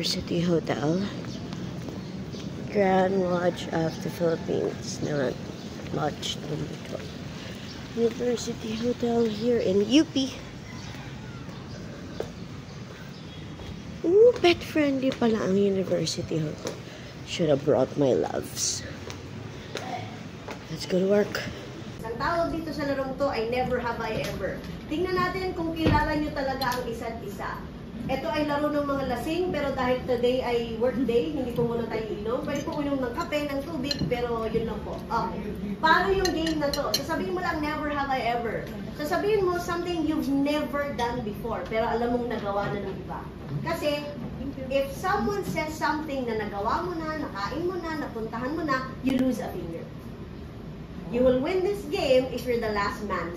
University Hotel. Grand Lodge of the Philippines. Not Lodge number 12. University Hotel here in UP. Ooh, pet-friendly pala ang University Hotel. Should have brought my loves. Let's go to work. Ang tawag dito sa larong to ay never have I ever. Tingnan natin kung kilala nyo talaga ang isa't isa. Ito ay laro ng mga lasing, pero dahil today ay work day, hindi po muna tayo inom. Pwede po uminom ng kape, ng tubig, pero yun lang po. Okay. Paano yung game na to? Sasabihin mo lang, never have I ever. Sasabihin mo something you've never done before, pero alam mong nagawa na ng iba. Kasi, if someone says something na nagawa mo na, nakain mo na, napuntahan mo na, you lose a finger. You will win this game if you're the last man.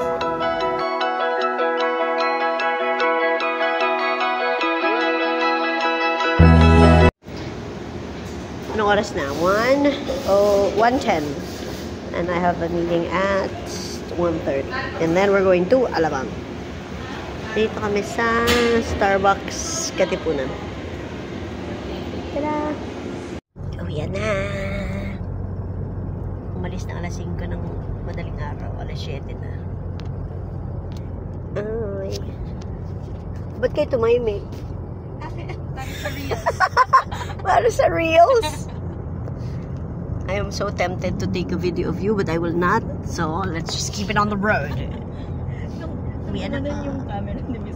Anong oras na? 1:10. And I have a meeting at 1:30. And then we're going to Alabang. Dito kami sa Starbucks Katipunan. Tada! Uwi na! Umalis na alas 5 ng madaling araw. Alas 7 na. Ay. Ba't kayo tumayimik? Para sa reels. I am so tempted to take a video of you, but I will not. So let's just keep it on the road. Yung camera ni Miss